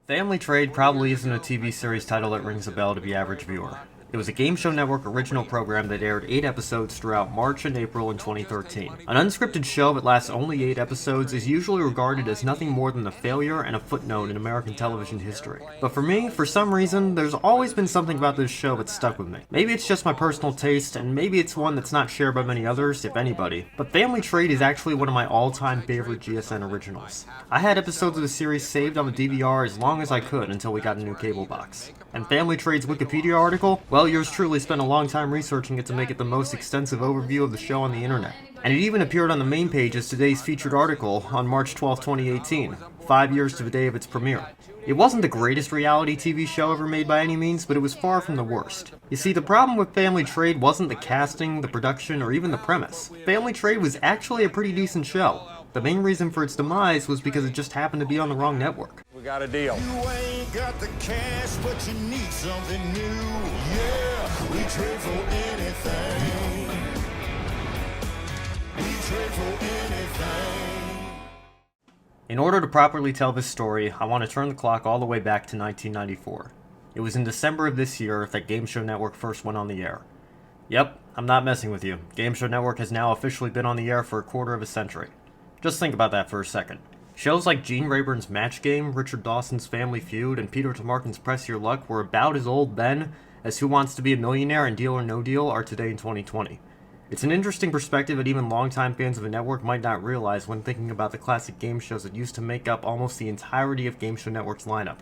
Family Trade probably isn't a TV series title that rings a bell to the average viewer. It was a Game Show Network original program that aired 8 episodes throughout March and April in 2013. An unscripted show that lasts only 8 episodes is usually regarded as nothing more than a failure and a footnote in American television history. But for me, for some reason, there's always been something about this show that stuck with me. Maybe it's just my personal taste, and maybe it's one that's not shared by many others, if anybody. But Family Trade is actually one of my all-time favorite GSN originals. I had episodes of the series saved on the DVR as long as I could until we got a new cable box. And Family Trade's Wikipedia article? Well, yours truly spent a long time researching it to make it the most extensive overview of the show on the internet. And it even appeared on the main page as today's featured article on March 12, 2018, 5 years to the day of its premiere. It wasn't the greatest reality TV show ever made by any means, but it was far from the worst. You see, the problem with Family Trade wasn't the casting, the production, or even the premise. Family Trade was actually a pretty decent show. The main reason for its demise was because it just happened to be on the wrong network. We got a deal. You ain't got the cash, but you need something new. Yeah, we trade for anything. We trade for anything. In order to properly tell this story, I want to turn the clock all the way back to 1994. It was in December of this year that Game Show Network first went on the air. Yep, I'm not messing with you. Game Show Network has now officially been on the air for a quarter of a century. Just think about that for a second. Shows like Gene Rayburn's Match Game, Richard Dawson's Family Feud, and Peter Tomarken's Press Your Luck were about as old then as Who Wants to Be a Millionaire and Deal or No Deal are today in 2020. It's an interesting perspective that even longtime fans of the network might not realize when thinking about the classic game shows that used to make up almost the entirety of Game Show Network's lineup.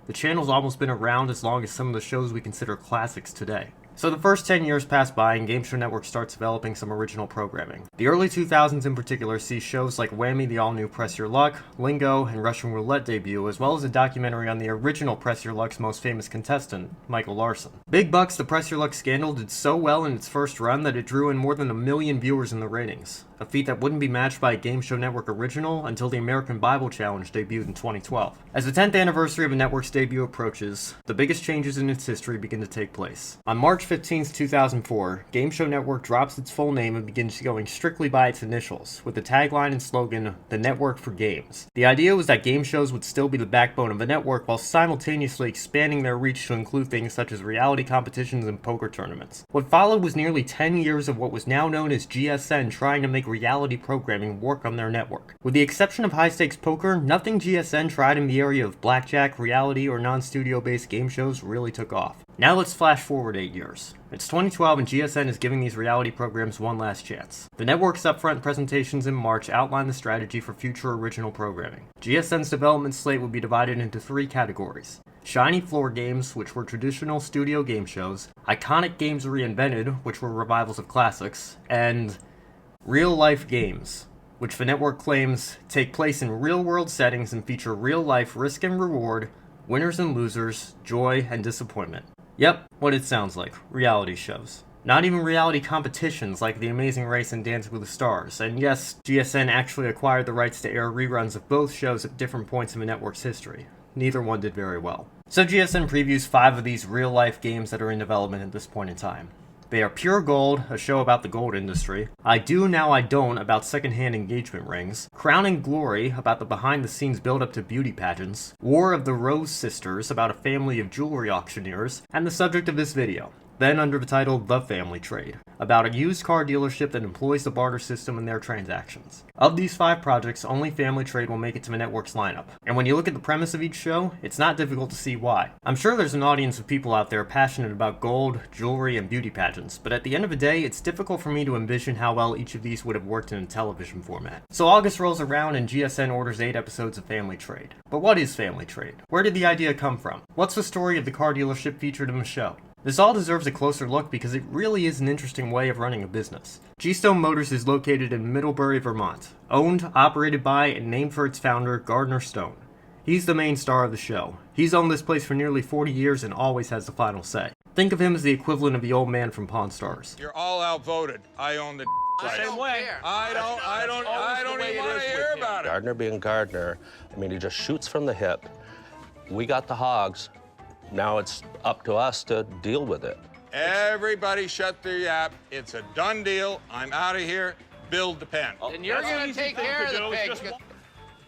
The channel's almost been around as long as some of the shows we consider classics today. So the first 10 years pass by and Game Show Network starts developing some original programming. The early 2000s in particular see shows like Whammy, the all-new Press Your Luck, Lingo, and Russian Roulette debut, as well as a documentary on the original Press Your Luck's most famous contestant, Michael Larson. Big Bucks, the Press Your Luck scandal did so well in its first run that it drew in more than 1 million viewers in the ratings, a feat that wouldn't be matched by a Game Show Network original until the American Bible Challenge debuted in 2012. As the 10th anniversary of the network's debut approaches, the biggest changes in its history begin to take place. On March 15, 2004, Game Show Network drops its full name and begins going strictly by its initials, with the tagline and slogan, "The Network for Games." The idea was that game shows would still be the backbone of the network while simultaneously expanding their reach to include things such as reality competitions and poker tournaments. What followed was nearly 10 years of what was now known as GSN trying to make reality programming work on their network. With the exception of high-stakes poker, nothing GSN tried in the area of blackjack, reality, or non-studio-based game shows really took off. Now let's flash forward 8 years. It's 2012 and GSN is giving these reality programs one last chance. The network's upfront presentations in March outline the strategy for future original programming. GSN's development slate would be divided into 3 categories. Shiny floor games, which were traditional studio game shows, iconic games reinvented, which were revivals of classics, and real-life games, which the network claims take place in real-world settings and feature real-life risk and reward, winners and losers, joy and disappointment. Yep, what it sounds like, reality shows. Not even reality competitions like The Amazing Race and Dancing with the Stars, and yes, GSN actually acquired the rights to air reruns of both shows at different points in the network's history. Neither one did very well. So GSN previews 5 of these real-life games that are in development at this point in time. They are Pure Gold, a show about the gold industry, I Do Now I Don't about secondhand engagement rings, Crown and Glory about the behind-the-scenes build-up to beauty pageants, War of the Rose Sisters about a family of jewelry auctioneers, and the subject of this video, then under the title The Family Trade, about a used car dealership that employs the barter system in their transactions. Of these 5 projects, only Family Trade will make it to the network's lineup. And when you look at the premise of each show, it's not difficult to see why. I'm sure there's an audience of people out there passionate about gold, jewelry, and beauty pageants, but at the end of the day, it's difficult for me to envision how well each of these would have worked in a television format. So August rolls around and GSN orders 8 episodes of Family Trade. But what is Family Trade? Where did the idea come from? What's the story of the car dealership featured in the show? This all deserves a closer look because it really is an interesting way of running a business. G-Stone Motors is located in Middlebury, Vermont, owned, operated by, and named for its founder, Gardner Stone. He's the main star of the show. He's owned this place for nearly 40 years and always has the final say. Think of him as the equivalent of the old man from Pawn Stars. You're all outvoted. I own the Same way. I don't even want to hear about it. Gardner being Gardner, I mean, he just shoots from the hip. We got the hogs. Now it's up to us to deal with it. Everybody shut their yap. It's a done deal. I'm out of here. Build the pen. And you're going to take care of the pigs.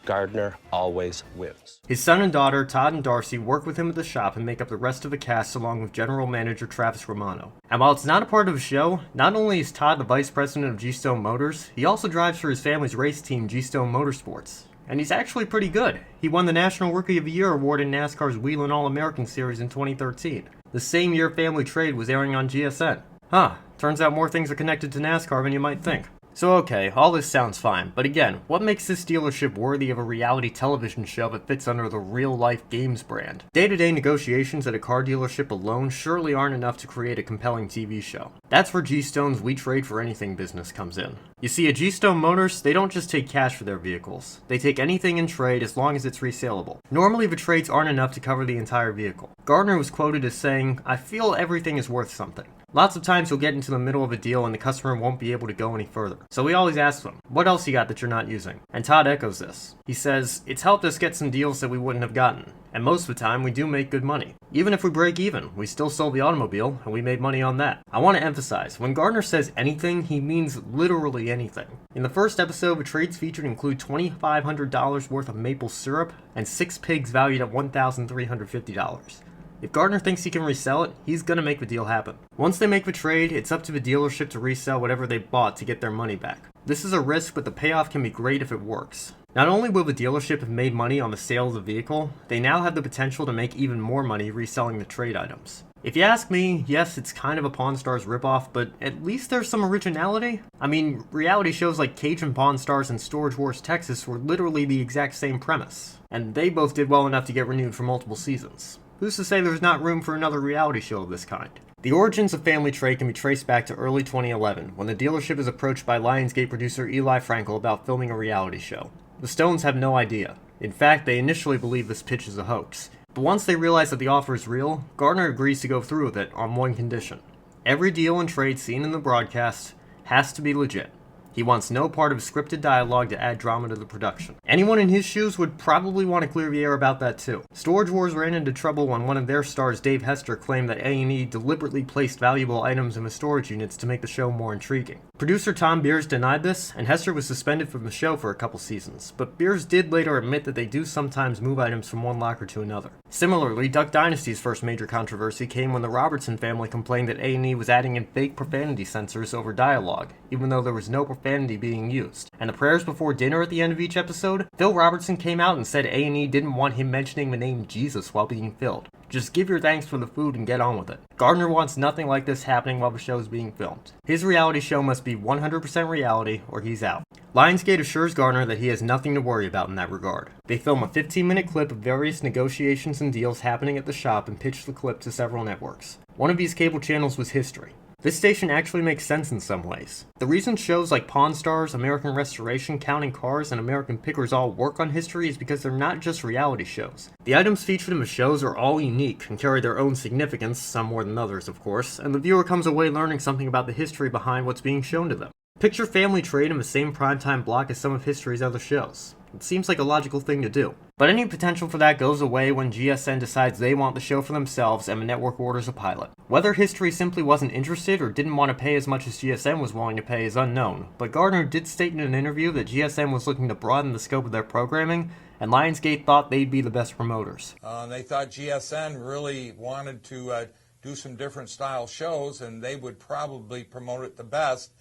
Gardner always wins. His son and daughter, Todd and Darcy, work with him at the shop and make up the rest of the cast along with general manager Travis Romano. And while it's not a part of the show, not only is Todd the vice president of G-Stone Motors, he also drives for his family's race team, G-Stone Motorsports. And he's actually pretty good. He won the National Rookie of the Year award in NASCAR's Whelen All-American Series in 2013, the same year Family Trade was airing on GSN. Huh, turns out more things are connected to NASCAR than you might think. So okay, all this sounds fine, but again, what makes this dealership worthy of a reality television show that fits under the real-life games brand? Day-to-day negotiations at a car dealership alone surely aren't enough to create a compelling TV show. That's where G-Stone's We Trade for Anything business comes in. You see, at G-Stone Motors, they don't just take cash for their vehicles. They take anything in trade as long as it's resaleable. Normally, the trades aren't enough to cover the entire vehicle. Gardner was quoted as saying, "I feel everything is worth something." Lots of times you'll get into the middle of a deal and the customer won't be able to go any further. So we always ask them, what else you got that you're not using? And Todd echoes this. He says, it's helped us get some deals that we wouldn't have gotten. And most of the time we do make good money. Even if we break even, we still sold the automobile and we made money on that. I want to emphasize, when Gardner says anything, he means literally anything. In the first episode, the trades featured include $2,500 worth of maple syrup and 6 pigs valued at $1,350. If Gardner thinks he can resell it, he's gonna make the deal happen. Once they make the trade, it's up to the dealership to resell whatever they bought to get their money back. This is a risk, but the payoff can be great if it works. Not only will the dealership have made money on the sale of the vehicle, they now have the potential to make even more money reselling the trade items. If you ask me, yes, it's kind of a Pawn Stars ripoff, but at least there's some originality. I mean, reality shows like Cajun Pawn Stars and Storage Wars Texas were literally the exact same premise, and they both did well enough to get renewed for multiple seasons. Who's to say there's not room for another reality show of this kind? The origins of Family Trade can be traced back to early 2011, when the dealership is approached by Lionsgate producer Eli Frankel about filming a reality show. The Stones have no idea. In fact, they initially believe this pitch is a hoax. But once they realize that the offer is real, Gardner agrees to go through with it on one condition. Every deal and trade seen in the broadcast has to be legit. He wants no part of scripted dialogue to add drama to the production. Anyone in his shoes would probably want to clear the air about that too. Storage Wars ran into trouble when one of their stars, Dave Hester, claimed that A&E deliberately placed valuable items in the storage units to make the show more intriguing. Producer Tom Beers denied this, and Hester was suspended from the show for a couple seasons, but Beers did later admit that they do sometimes move items from one locker to another. Similarly, Duck Dynasty's first major controversy came when the Robertson family complained that A&E was adding in fake profanity censors over dialogue, even though there was no profanity being used. And the prayers before dinner at the end of each episode, Phil Robertson came out and said A&E didn't want him mentioning the name Jesus while being filled. Just give your thanks for the food and get on with it. Gardner wants nothing like this happening while the show is being filmed. His reality show must be 100% reality or he's out. Lionsgate assures Gardner that he has nothing to worry about in that regard. They film a 15-minute clip of various negotiations and deals happening at the shop and pitch the clip to several networks. One of these cable channels was History. This station actually makes sense in some ways. The reason shows like Pawn Stars, American Restoration, Counting Cars, and American Pickers all work on History is because they're not just reality shows. The items featured in the shows are all unique and carry their own significance, some more than others of course, and the viewer comes away learning something about the history behind what's being shown to them. Picture Family Trade in the same primetime block as some of History's other shows. It seems like a logical thing to do. But any potential for that goes away when GSN decides they want the show for themselves and the network orders a pilot. Whether History simply wasn't interested or didn't want to pay as much as GSN was willing to pay is unknown, but Gardner did state in an interview that GSN was looking to broaden the scope of their programming, and Lionsgate thought they'd be the best promoters. They thought GSN really wanted to do some different style shows, and they would probably promote it the best.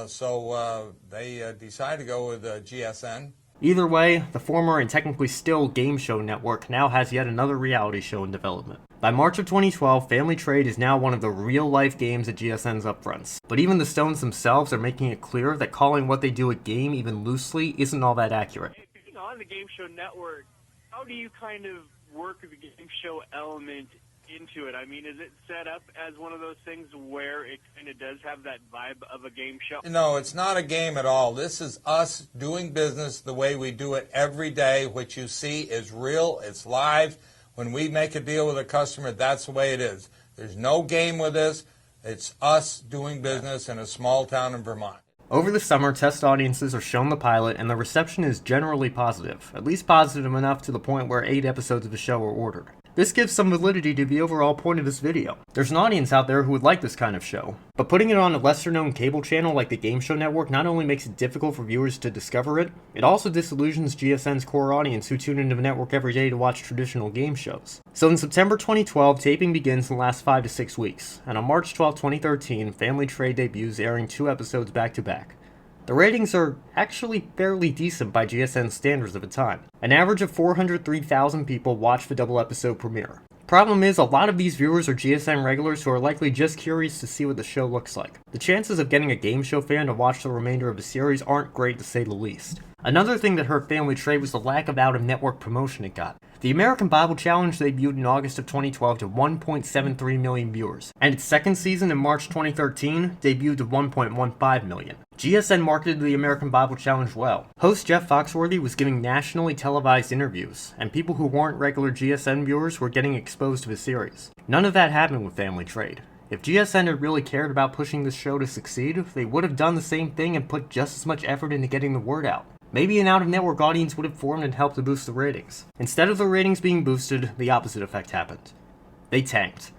So they decided to go with GSN. Either way, the former and technically still game show network now has yet another reality show in development. By March of 2012, Family Trade is now one of the real-life games at GSN's upfronts. But even the Stones themselves are making it clear that calling what they do a game even loosely isn't all that accurate. On the game show network, how do you kind of work the game show element into it? I mean, is it set up as one of those things where it kind of does have that vibe of a game show? No, it's not a game at all. This is us doing business the way we do it every day. What you see is real. It's live. When we make a deal with a customer, that's the way it is. There's no game with this. It's us doing business in a small town in Vermont. Over the summer, test audiences are shown the pilot, and the reception is generally positive, at least positive enough to the point where 8 episodes of the show are ordered. This gives some validity to the overall point of this video. There's an audience out there who would like this kind of show, but putting it on a lesser-known cable channel like the Game Show Network not only makes it difficult for viewers to discover it, it also disillusions GSN's core audience who tune into the network every day to watch traditional game shows. So in September 2012, taping begins and lasts 5 to 6 weeks, and on March 12, 2013, Family Trade debuts, airing 2 episodes back-to-back. The ratings are actually fairly decent by GSN standards of the time. An average of 403,000 people watch the double episode premiere. Problem is, a lot of these viewers are GSN regulars who are likely just curious to see what the show looks like. The chances of getting a game show fan to watch the remainder of the series aren't great, to say the least. Another thing that hurt Family Trade was the lack of out-of-network promotion it got. The American Bible Challenge debuted in August of 2012 to 1.73 million viewers, and its second season in March 2013 debuted to 1.15 million. GSN marketed the American Bible Challenge well. Host Jeff Foxworthy was giving nationally televised interviews, and people who weren't regular GSN viewers were getting exposed to the series. None of that happened with Family Trade. If GSN had really cared about pushing this show to succeed, they would have done the same thing and put just as much effort into getting the word out. Maybe an out-of-network audience would have formed and helped to boost the ratings. Instead of the ratings being boosted, the opposite effect happened. They tanked.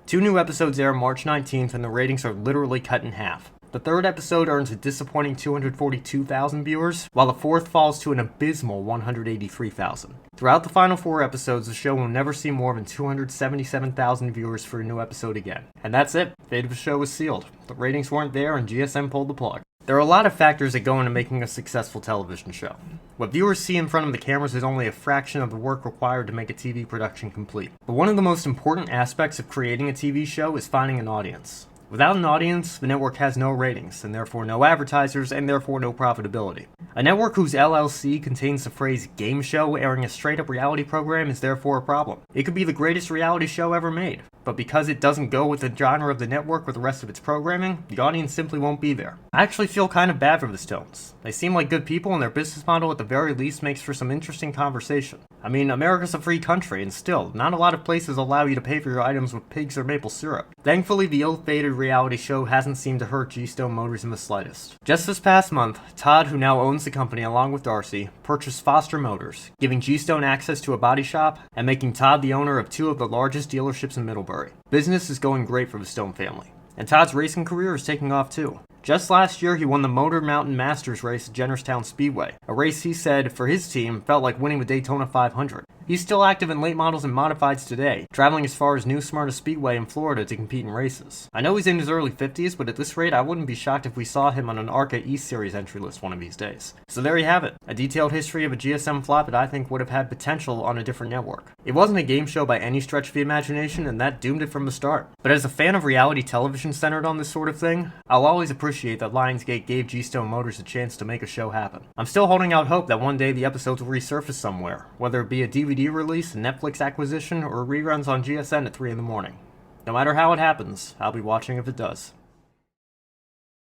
2 new episodes air March 19th, and the ratings are literally cut in half. The third episode earns a disappointing 242,000 viewers, while the fourth falls to an abysmal 183,000. Throughout the final 4 episodes, the show will never see more than 277,000 viewers for a new episode again. And that's it. Fate of the show was sealed. The ratings weren't there, and GSN pulled the plug. There are a lot of factors that go into making a successful television show. What viewers see in front of the cameras is only a fraction of the work required to make a TV production complete. But one of the most important aspects of creating a TV show is finding an audience. Without an audience, the network has no ratings, and therefore no advertisers, and therefore no profitability. A network whose LLC contains the phrase game show airing a straight-up reality program is therefore a problem. It could be the greatest reality show ever made, but because it doesn't go with the genre of the network or the rest of its programming, the audience simply won't be there. I actually feel kind of bad for the Stones. They seem like good people, and their business model at the very least makes for some interesting conversation. I mean, America's a free country, and still, not a lot of places allow you to pay for your items with pigs or maple syrup. Thankfully, the ill-fated reality show hasn't seemed to hurt G-Stone Motors in the slightest. Just this past month, Todd, who now owns the company along with Darcy, purchased Foster Motors, giving G-Stone access to a body shop, and making Todd the owner of 2 of the largest dealerships in Middlebury. Business is going great for the Stone family, and Todd's racing career is taking off too. Just last year, he won the Motor Mountain Masters race at Jennerstown Speedway, a race he said, for his team, felt like winning the Daytona 500. He's still active in late models and modifieds today, traveling as far as New Smyrna Speedway in Florida to compete in races. I know he's in his early 50s, but at this rate, I wouldn't be shocked if we saw him on an ARCA East Series entry list one of these days. So there you have it, a detailed history of a GSM flop that I think would have had potential on a different network. It wasn't a game show by any stretch of the imagination, and that doomed it from the start. But as a fan of reality television centered on this sort of thing, I'll always appreciate that Lionsgate gave G-Stone Motors a chance to make a show happen. I'm still holding out hope that one day the episodes will resurface somewhere, whether it be a DVD release, a Netflix acquisition, or reruns on GSN at 3 in the morning. No matter how it happens, I'll be watching if it does.